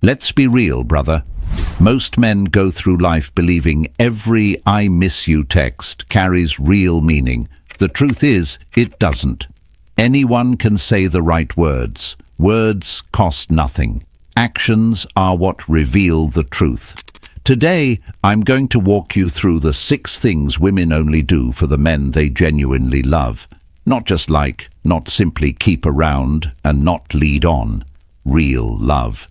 Let's be real, brother. Most men go through life believing every "I miss you" text carries real meaning. The truth is, it doesn't. Anyone can say the right words. Words cost nothing. Actions are what reveal the truth. Today, I'm going to walk you through the 6 things women only do for the men they genuinely love. Not just like, not simply keep around, and not lead on. Real love.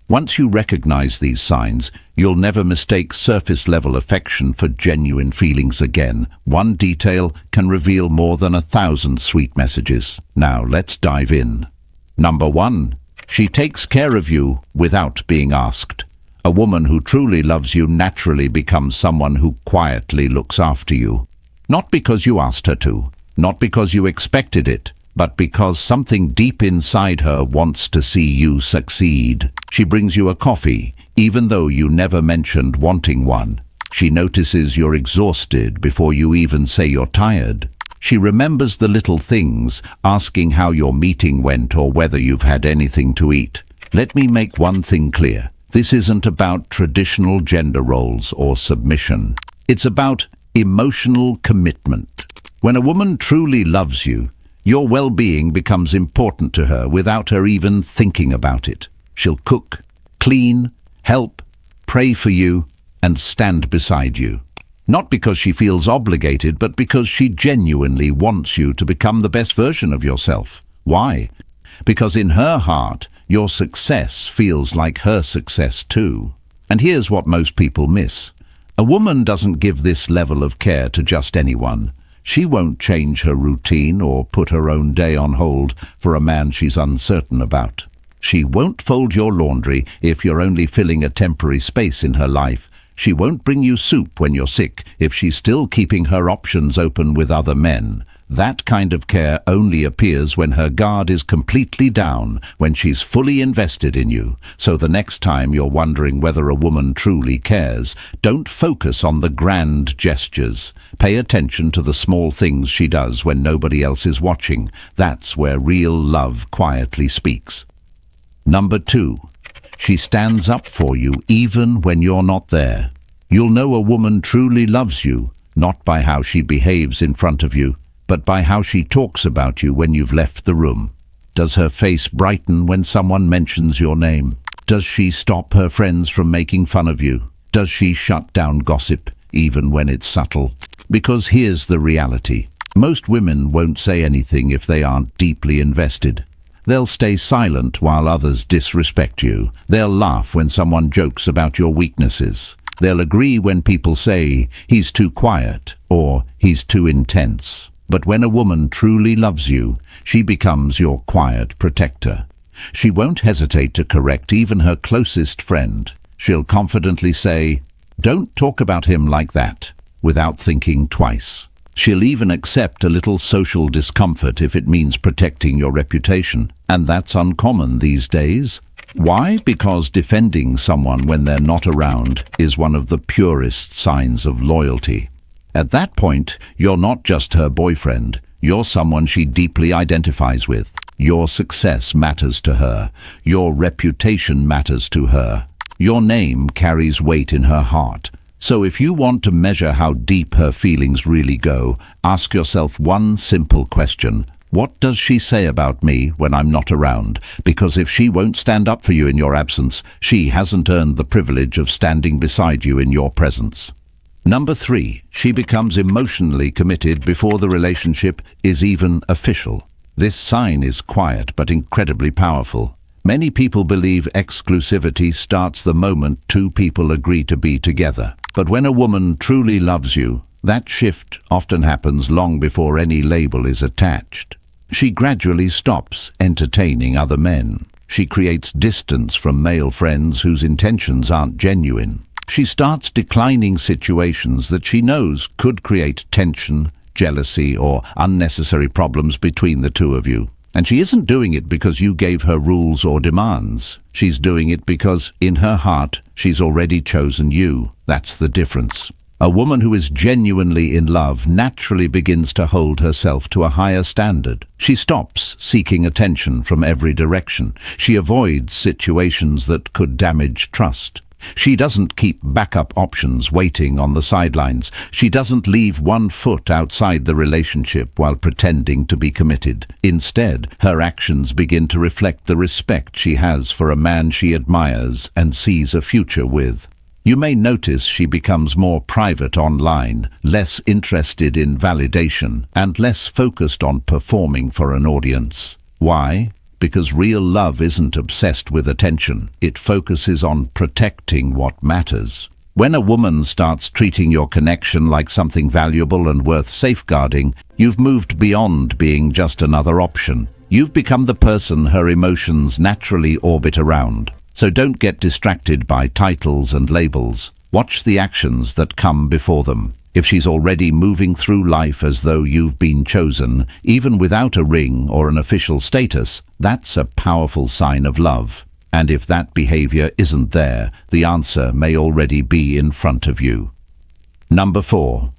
Once you recognize these signs, you'll never mistake surface-level affection for genuine feelings again. One detail can reveal more than 1,000 sweet messages. Now, let's dive in. Number 1. She takes care of you without being asked. A woman who truly loves you naturally becomes someone who quietly looks after you. Not because you asked her to, not because you expected it, but because something deep inside her wants to see you succeed. She brings you a coffee, even though you never mentioned wanting one. She notices you're exhausted before you even say you're tired. She remembers the little things, asking how your meeting went or whether you've had anything to eat. Let me make one thing clear. This isn't about traditional gender roles or submission. It's about emotional commitment. When a woman truly loves you, your well-being becomes important to her without her even thinking about it. She'll cook, clean, help, pray for you, and stand beside you. Not because she feels obligated, but because she genuinely wants you to become the best version of yourself. Why? Because in her heart, your success feels like her success too. And here's what most people miss. A woman doesn't give this level of care to just anyone. She won't change her routine or put her own day on hold for a man she's uncertain about. She won't fold your laundry if you're only filling a temporary space in her life. She won't bring you soup when you're sick if she's still keeping her options open with other men. That kind of care only appears when her guard is completely down, when she's fully invested in you. So the next time you're wondering whether a woman truly cares, don't focus on the grand gestures. Pay attention to the small things she does when nobody else is watching. That's where real love quietly speaks. Number 2. She stands up for you even when you're not there. You'll know a woman truly loves you, not by how she behaves in front of you, but by how she talks about you when you've left the room. Does her face brighten when someone mentions your name? Does she stop her friends from making fun of you? Does she shut down gossip, even when it's subtle? Because here's the reality. Most women won't say anything if they aren't deeply invested. They'll stay silent while others disrespect you. They'll laugh when someone jokes about your weaknesses. They'll agree when people say, "He's too quiet," or "He's too intense." But when a woman truly loves you, she becomes your quiet protector. She won't hesitate to correct even her closest friend. She'll confidently say, "Don't talk about him like that," without thinking twice. She'll even accept a little social discomfort if it means protecting your reputation. And that's uncommon these days. Why? Because defending someone when they're not around is one of the purest signs of loyalty. At that point, you're not just her boyfriend. You're someone she deeply identifies with. Your success matters to her. Your reputation matters to her. Your name carries weight in her heart. So if you want to measure how deep her feelings really go, ask yourself one simple question. What does she say about me when I'm not around? Because if she won't stand up for you in your absence, she hasn't earned the privilege of standing beside you in your presence. Number 3, she becomes emotionally committed before the relationship is even official. This sign is quiet but incredibly powerful. Many people believe exclusivity starts the moment 2 people agree to be together. But when a woman truly loves you, that shift often happens long before any label is attached. She gradually stops entertaining other men. She creates distance from male friends whose intentions aren't genuine. She starts declining situations that she knows could create tension, jealousy, or unnecessary problems between the 2 of you. And she isn't doing it because you gave her rules or demands. She's doing it because, in her heart, she's already chosen you. That's the difference. A woman who is genuinely in love naturally begins to hold herself to a higher standard. She stops seeking attention from every direction. She avoids situations that could damage trust. She doesn't keep backup options waiting on the sidelines. She doesn't leave one foot outside the relationship while pretending to be committed. Instead, her actions begin to reflect the respect she has for a man she admires and sees a future with. You may notice she becomes more private online, less interested in validation, and less focused on performing for an audience. Why? Because real love isn't obsessed with attention. It focuses on protecting what matters. When a woman starts treating your connection like something valuable and worth safeguarding, you've moved beyond being just another option. You've become the person her emotions naturally orbit around. So don't get distracted by titles and labels. Watch the actions that come before them. If she's already moving through life as though you've been chosen, even without a ring or an official status, that's a powerful sign of love. And if that behavior isn't there, the answer may already be in front of you. Number 4.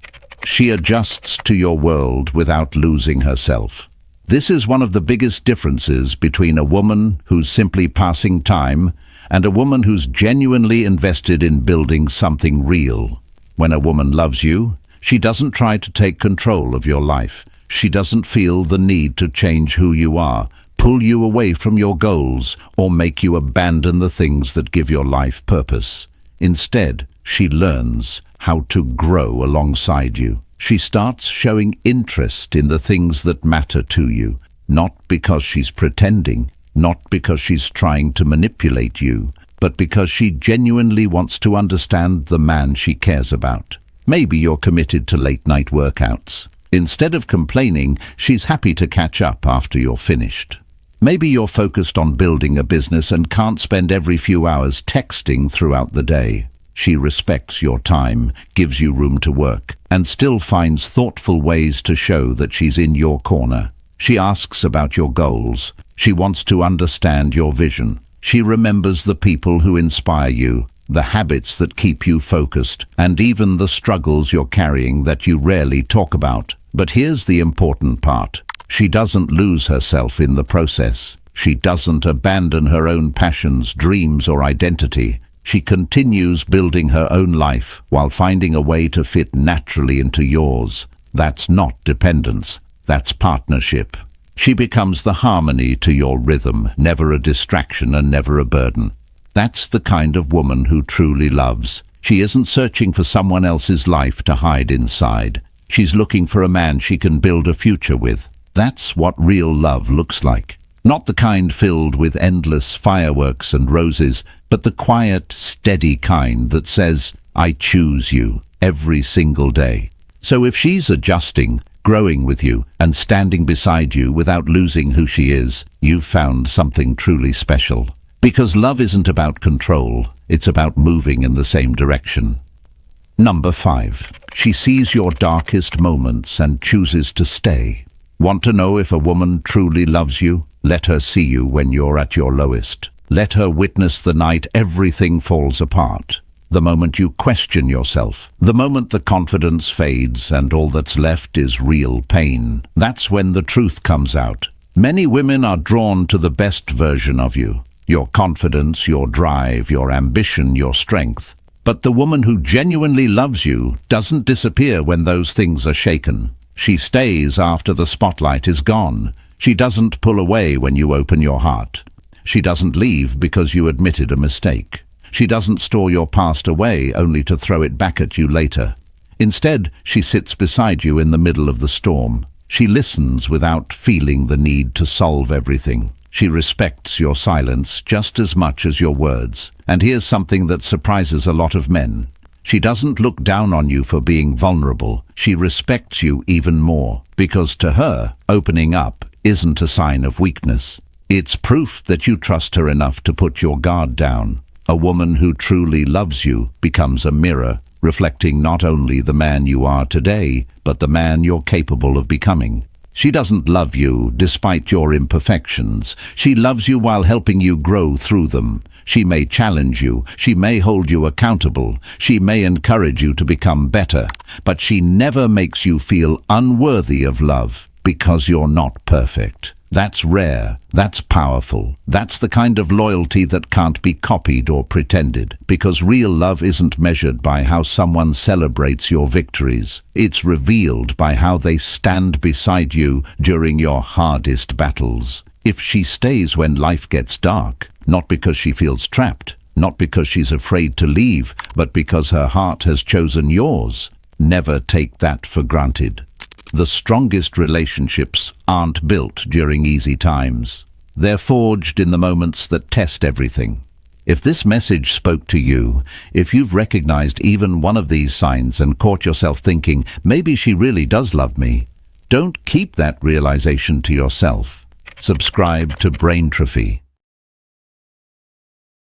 She adjusts to your world without losing herself. This is one of the biggest differences between a woman who's simply passing time and a woman who's genuinely invested in building something real. When a woman loves you, she doesn't try to take control of your life. She doesn't feel the need to change who you are, pull you away from your goals, or make you abandon the things that give your life purpose. Instead, she learns how to grow alongside you. She starts showing interest in the things that matter to you, not because she's pretending, not because she's trying to manipulate you, but because she genuinely wants to understand the man she cares about. Maybe you're committed to late-night workouts. Instead of complaining, she's happy to catch up after you're finished. Maybe you're focused on building a business and can't spend every few hours texting throughout the day. She respects your time, gives you room to work, and still finds thoughtful ways to show that she's in your corner. She asks about your goals. She wants to understand your vision. She remembers the people who inspire you, the habits that keep you focused, and even the struggles you're carrying that you rarely talk about. But here's the important part. She doesn't lose herself in the process. She doesn't abandon her own passions, dreams, or identity. She continues building her own life while finding a way to fit naturally into yours. That's not dependence. That's partnership. She becomes the harmony to your rhythm, never a distraction and never a burden. That's the kind of woman who truly loves. She isn't searching for someone else's life to hide inside. She's looking for a man she can build a future with. That's what real love looks like. Not the kind filled with endless fireworks and roses, but the quiet, steady kind that says, "I choose you," every single day. So if she's adjusting, growing with you, and standing beside you without losing who she is, you've found something truly special. Because love isn't about control, it's about moving in the same direction. Number 5. She sees your darkest moments and chooses to stay. Want to know if a woman truly loves you? Let her see you when you're at your lowest. Let her witness the night everything falls apart. The moment you question yourself, the moment the confidence fades and all that's left is real pain. That's when the truth comes out. Many women are drawn to the best version of you. Your confidence, your drive, your ambition, your strength. But the woman who genuinely loves you doesn't disappear when those things are shaken. She stays after the spotlight is gone. She doesn't pull away when you open your heart. She doesn't leave because you admitted a mistake. She doesn't store your past away only to throw it back at you later. Instead, she sits beside you in the middle of the storm. She listens without feeling the need to solve everything. She respects your silence just as much as your words. And here's something that surprises a lot of men. She doesn't look down on you for being vulnerable. She respects you even more, because to her, opening up isn't a sign of weakness. It's proof that you trust her enough to put your guard down. A woman who truly loves you becomes a mirror, reflecting not only the man you are today, but the man you're capable of becoming. She doesn't love you despite your imperfections. She loves you while helping you grow through them. She may challenge you, she may hold you accountable, she may encourage you to become better, but she never makes you feel unworthy of love because you're not perfect. That's rare, that's powerful, that's the kind of loyalty that can't be copied or pretended, because real love isn't measured by how someone celebrates your victories. It's revealed by how they stand beside you during your hardest battles. If she stays when life gets dark, not because she feels trapped, not because she's afraid to leave, but because her heart has chosen yours, never take that for granted. The strongest relationships aren't built during easy times. They're forged in the moments that test everything. If this message spoke to you, if you've recognized even one of these signs and caught yourself thinking, maybe she really does love me, don't keep that realization to yourself. Subscribe to Braintrophy.